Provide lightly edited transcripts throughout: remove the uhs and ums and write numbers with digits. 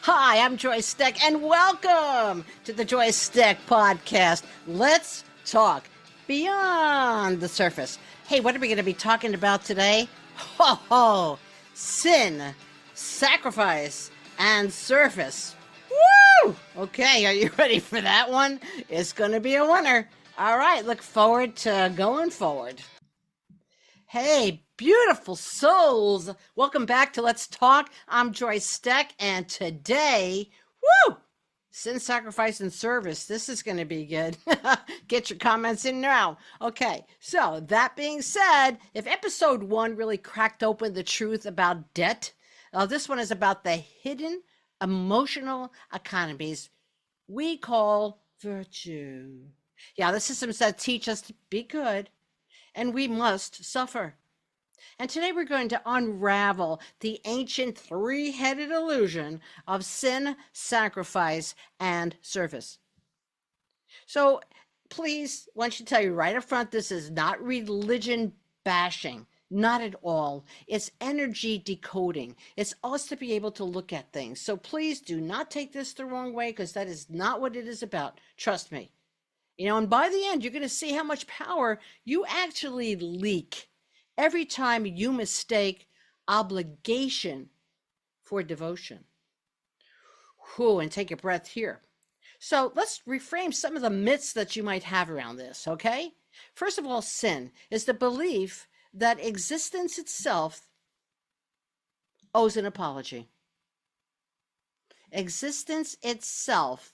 Hi, I'm Joyce Stech, and welcome to the Joyce Stech podcast. Let's talk beyond the surface. Hey, what are we going to be talking about today? Ho ho! Sin, sacrifice, and surface. Woo! Okay, are you ready for that one? It's going to be a winner. All right, look forward to going forward. Hey, beautiful souls. Welcome back to Let's Talk. I'm Joyce Stech, and today, woo, sin, sacrifice, and service. This is going to be good. Get your comments in now. Okay, so that being said, if episode 1 really cracked open the truth about debt, this one is about the hidden emotional economies we call virtue. Yeah, the systems that teach us to be good and we must suffer. And today we're going to unravel the ancient three-headed illusion of sin, sacrifice, and service. So please, I want to tell you right up front, this is not religion bashing. Not at all. It's energy decoding. It's us to be able to look at things. So please do not take this the wrong way, because that is not what it is about. Trust me. And by the end, you're going to see how much power you actually leak every time you mistake obligation for devotion. Whew, and take a breath here. So let's reframe some of the myths that you might have around this, okay? First of all, sin is the belief that existence itself owes an apology. Existence itself,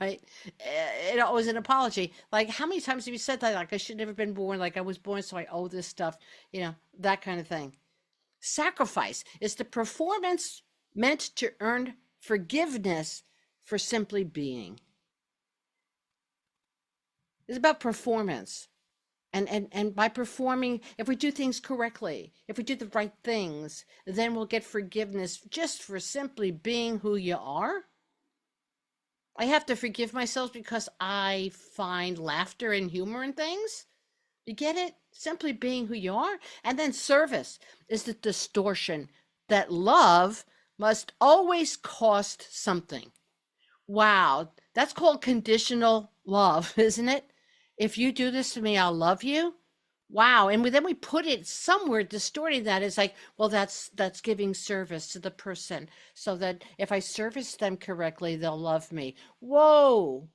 right? It owes an apology. Like, how many times have you said that? Like, I should never been born. Like, I was born, so I owe this stuff. That kind of thing. Sacrifice is the performance meant to earn forgiveness for simply being. It's about performance. And by performing, if we do things correctly, if we do the right things, then we'll get forgiveness just for simply being who you are. I have to forgive myself because I find laughter and humor in things. You get it? Simply being who you are. And then service is the distortion that love must always cost something. Wow, that's called conditional love, isn't it? If you do this to me, I'll love you. Wow. And then we put it somewhere distorting that. It's like, well, that's giving service to the person so that if I service them correctly, they'll love me. Whoa.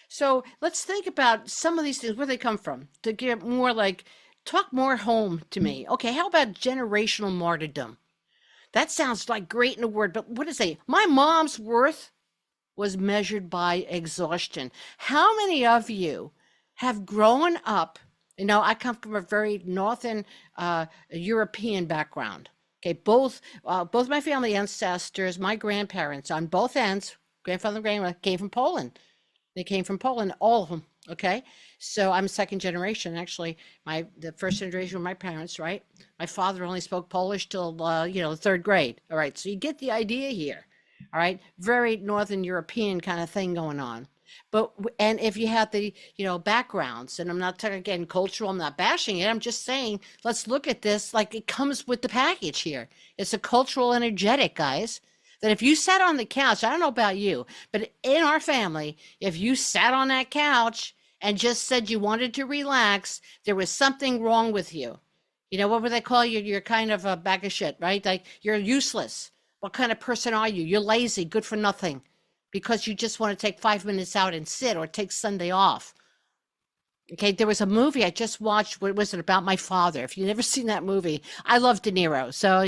So let's think about some of these things, where they come from, to get more like, talk more home to me. Okay, how about generational martyrdom? That sounds like great in a word, but what is it? My mom's worth was measured by exhaustion. How many of you have grown up? I come from a very northern European background. Okay, both my family ancestors, my grandparents on both ends, grandfather and grandmother, came from Poland. They came from Poland, all of them. Okay, so I'm second generation. Actually, the first generation were my parents, right? My father only spoke Polish till third grade. All right, so you get the idea here. All right, very Northern European kind of thing going on. And if you have the backgrounds, and I'm not talking again cultural, I'm not bashing it. I'm just saying let's look at this like it comes with the package here. It's a cultural energetic, guys. That if you sat on the couch, I don't know about you, but in our family, if you sat on that couch and just said you wanted to relax, there was something wrong with you. What would they call you? You're kind of a bag of shit, right? Like, you're useless. What kind of person are you? You're lazy, good for nothing, because you just want to take 5 minutes out and sit or take Sunday off. Okay, there was a movie I just watched. What was it about? My father. If you've never seen that movie, I love De Niro. So,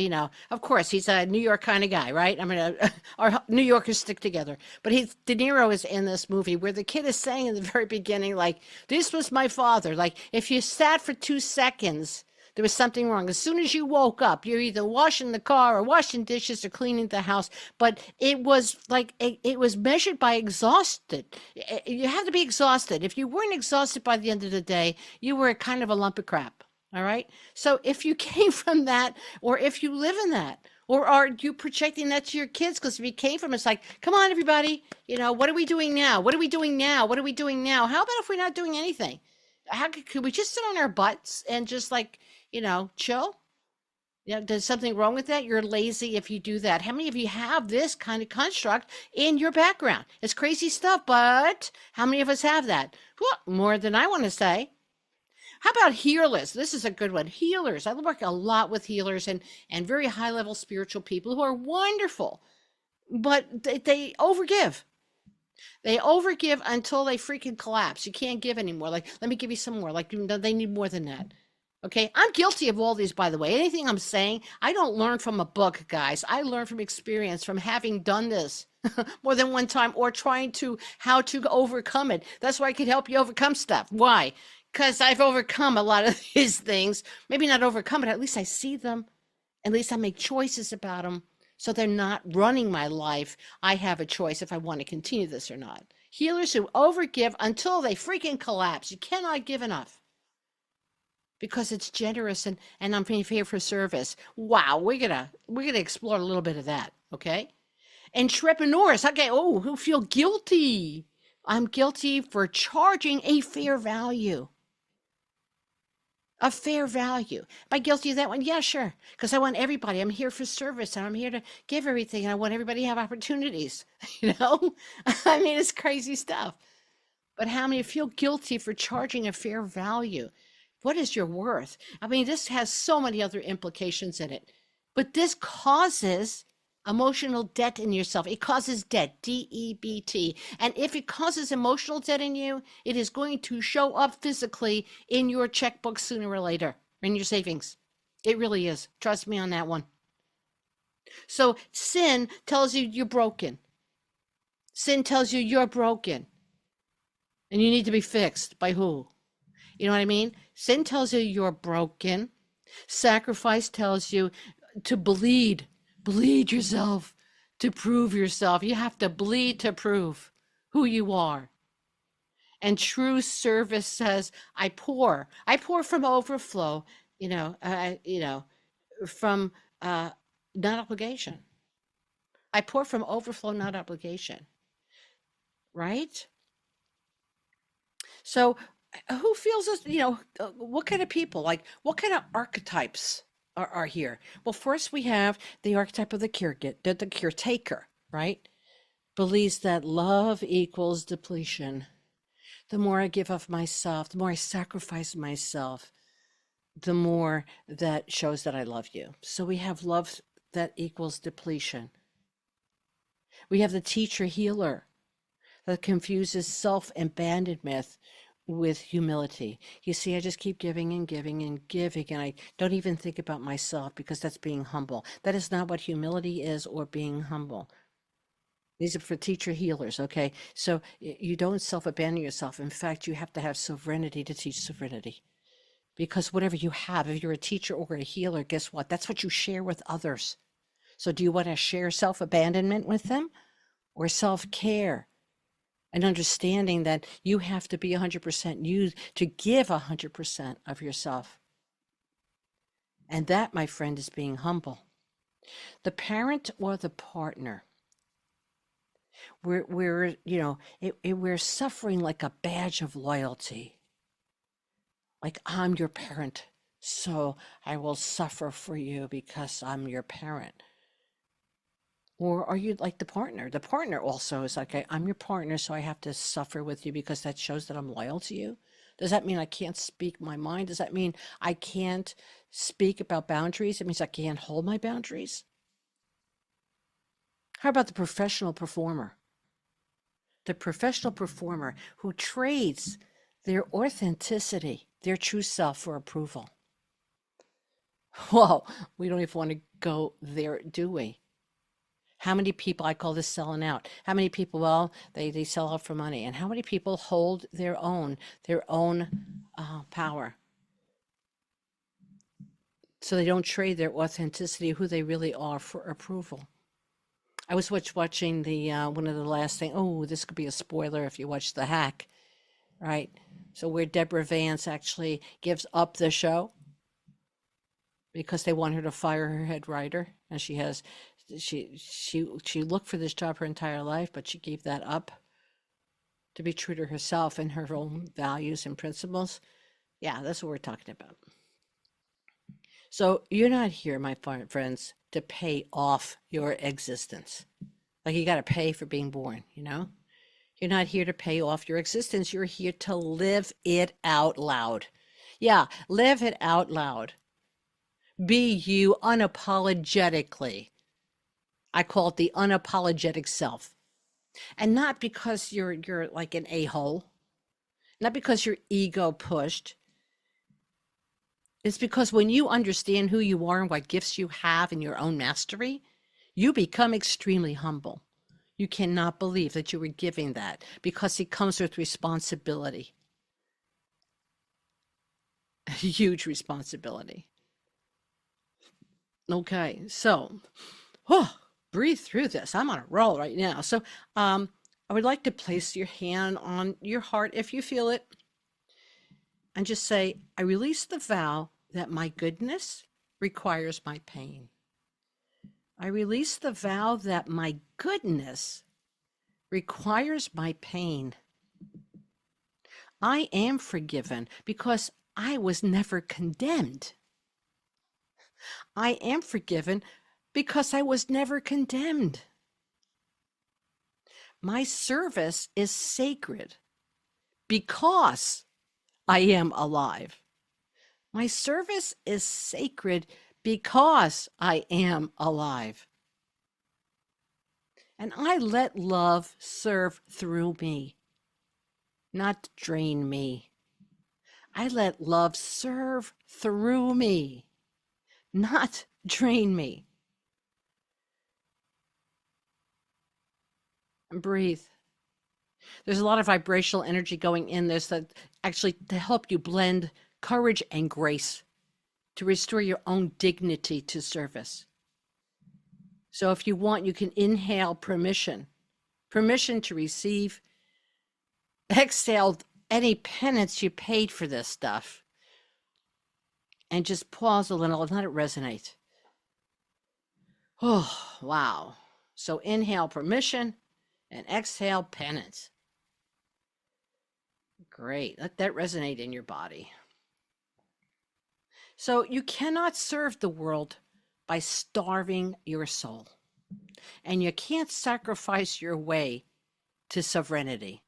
of course, he's a New York kind of guy, right? I mean, our New Yorkers stick together. But De Niro is in this movie where the kid is saying in the very beginning, like, this was my father. Like, if you sat for 2 seconds, there was something wrong. As soon as you woke up, you're either washing the car or washing dishes or cleaning the house. But it was like, it was measured by exhausted. You have to be exhausted. If you weren't exhausted by the end of the day, you were kind of a lump of crap. All right. So if you came from that, or if you live in that, or are you projecting that to your kids? Because if you came from, it's like, come on, everybody, what are we doing now? What are we doing now? What are we doing now? How about if we're not doing anything? Could we just sit on our butts and just, like, chill? Yeah, there's something wrong with that? You're lazy if you do that. How many of you have this kind of construct in your background? It's crazy stuff, but how many of us have that? Well, more than I want to say. How about healers? This is a good one. Healers. I work a lot with healers and very high level spiritual people who are wonderful, but they overgive. They overgive until they freaking collapse. You can't give anymore. Like, let me give you some more. Like, they need more than that. Okay. I'm guilty of all these, by the way. Anything I'm saying, I don't learn from a book, guys. I learn from experience, from having done this more than one time or trying to how to overcome it. That's why I can help you overcome stuff. Why? Because I've overcome a lot of these things. Maybe not overcome, but at least I see them. At least I make choices about them. So they're not running my life. I have a choice if I want to continue this or not. Healers who overgive until they freaking collapse. You cannot give enough because it's generous and I'm here for service. Wow, we're gonna explore a little bit of that, okay? Entrepreneurs, okay, oh, who feel guilty. I'm guilty for charging a fair value. A fair value. Am I guilty of that one? Yeah, sure. Because I want everybody. I'm here for service and I'm here to give everything and I want everybody to have opportunities. You know? I mean, it's crazy stuff. But how many feel guilty for charging a fair value? What is your worth? I mean, this has so many other implications in it. But this causes emotional debt in yourself. It causes debt, DEBT. And if it causes emotional debt in you, it is going to show up physically in your checkbook sooner or later, in your savings. It really is. Trust me on that one. So sin tells you you're broken. Sin tells you you're broken and you need to be fixed. By who? You know what I mean? Sin tells you you're broken. Sacrifice tells you to bleed yourself, to prove yourself. You have to bleed to prove who you are. And true service says, I pour from overflow, from not obligation. I pour from overflow, not obligation, right? So, who feels this? What kind of people, like what kind of archetypes are here? Well, first we have the archetype of the caretaker, right? Believes that love equals depletion. The more I give of myself, the more I sacrifice myself, the more that shows that I love you. So we have love that equals depletion. We have the teacher healer that confuses self-abandonment with humility. You see, I just keep giving and giving and giving, and I don't even think about myself because that's being humble. That is not what humility is or being humble. These are for teacher healers, okay? So you don't self-abandon yourself. In fact, you have to have sovereignty to teach sovereignty. Because whatever you have, if you're a teacher or a healer, guess what? That's what you share with others. So do you want to share self-abandonment with them or self-care? And understanding that you have to be 100% you to give 100% of yourself. And that, my friend, is being humble. The parent or the partner, we're suffering like a badge of loyalty. Like, I'm your parent, so I will suffer for you because I'm your parent. Or are you like the partner? The partner also is like, I'm your partner, so I have to suffer with you because that shows that I'm loyal to you. Does that mean I can't speak my mind? Does that mean I can't speak about boundaries? It means I can't hold my boundaries. How about the professional performer? The professional performer who trades their authenticity, their true self for approval. Well, we don't even want to go there, do we? How many people, I call this selling out. How many people, well, they sell out for money. And how many people hold their own power? So they don't trade their authenticity, who they really are, for approval. I was watching the one of the last thing. Oh, this could be a spoiler if you watch The Hack, right? So where Deborah Vance actually gives up the show because they want her to fire her head writer, and she looked for this job her entire life, but she gave that up to be true to herself and her own values and principles. Yeah, that's what we're talking about. So you're not here, my friends, to pay off your existence. Like you got to pay for being born, you know? You're not here to pay off your existence. You're here to live it out loud. Yeah, live it out loud. Be you unapologetically. I call it the unapologetic self. And not because you're like an a-hole, not because you're ego pushed. It's because when you understand who you are and what gifts you have in your own mastery, you become extremely humble. You cannot believe that you were giving that because it comes with responsibility, a huge responsibility. Okay, so breathe through this. I'm on a roll right now. So I would like to place your hand on your heart if you feel it and just say, I release the vow that my goodness requires my pain. I release the vow that my goodness requires my pain. I am forgiven because I was never condemned. I am forgiven because I was never condemned. My service is sacred because I am alive. My service is sacred because I am alive. And I let love serve through me, not drain me. I let love serve through me, not drain me. And breathe. There's a lot of vibrational energy going in this that actually to help you blend courage and grace to restore your own dignity to service. So if you want, you can inhale permission to receive, exhale any penance you paid for this stuff, and just pause a little and let it resonate. Oh, wow. So inhale permission and exhale penance. Great. Let that resonate in your body. So you cannot serve the world by starving your soul. And you can't sacrifice your way to sovereignty.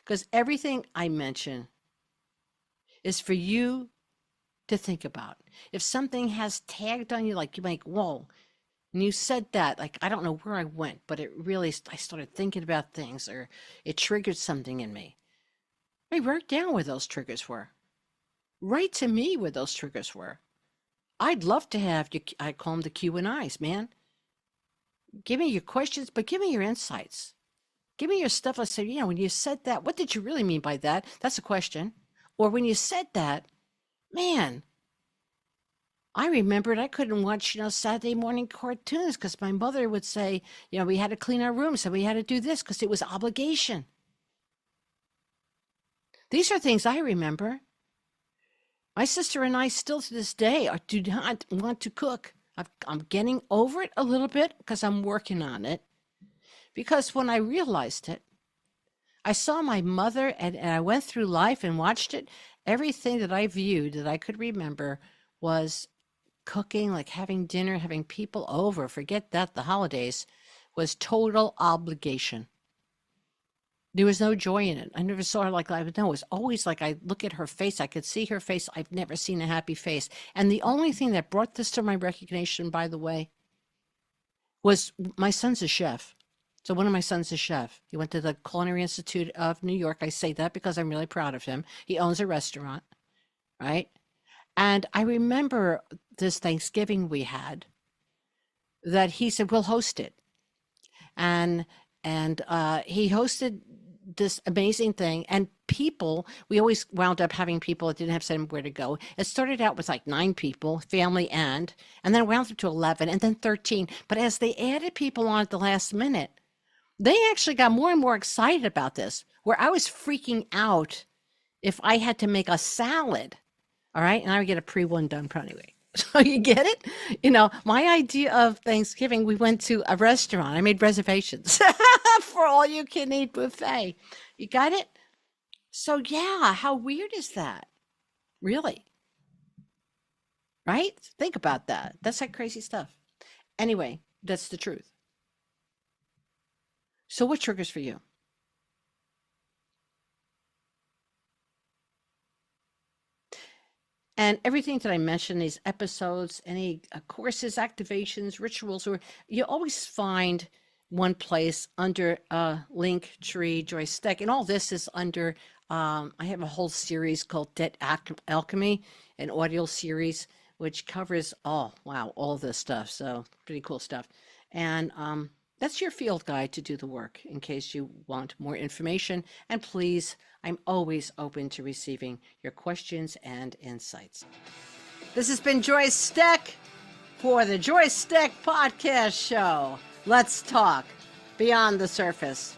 Because everything I mention is for you to think about. If something has tagged on you, like you like, whoa, and you said that, like, I don't know where I went, but it really, I started thinking about things or it triggered something in me. I wrote down where those triggers were. Write to me where those triggers were. I'd love to have you, I call them the Q&Is, man. Give me your questions, but give me your insights. Give me your stuff. Let's say, when you said that, what did you really mean by that? That's a question. Or when you said that, man, I remembered I couldn't watch, Saturday morning cartoons because my mother would say, we had to clean our room, so we had to do this because it was obligation. These are things I remember. My sister and I still to this day do not want to cook. I'm getting over it a little bit because I'm working on it. Because when I realized it, I saw my mother and I went through life and watched it. Everything that I viewed that I could remember was cooking, like having dinner, having people over. Forget that, the holidays was total obligation. There was no joy in it. I never saw her like I would know. It was always like I look at her face. I could see her face. I've never seen a happy face. And the only thing that brought this to my recognition, by the way, was my son's a chef. So one of my sons is a chef. He went to the Culinary Institute of New York. I say that because I'm really proud of him. He owns a restaurant, right? And I remember this Thanksgiving we had that he said, we'll host it. And he hosted this amazing thing. And people, we always wound up having people that didn't have somewhere to go. It started out with like 9 people, family and then wound up to 11 and then 13. But as they added people on at the last minute, they actually got more and more excited about this, where I was freaking out if I had to make a salad. All right. And I would get a pre-one done anyway. So you get it? My idea of Thanksgiving, we went to a restaurant. I made reservations for all you can eat buffet. You got it? So yeah, how weird is that? Really? right? Think about that. That's like crazy stuff. Anyway, that's the truth. So what triggers for you? And everything that I mentioned, these episodes, any courses, activations, rituals, or you always find one place under link tree Joyce Stech. And all this is under, I have a whole series called Debt Alchemy, an audio series, which covers, oh, wow, all this stuff. So pretty cool stuff. And that's your field guide to do the work in case you want more information. And please, I'm always open to receiving your questions and insights. This has been Joyce Stech for the Joyce Stech Podcast Show. Let's talk beyond the surface.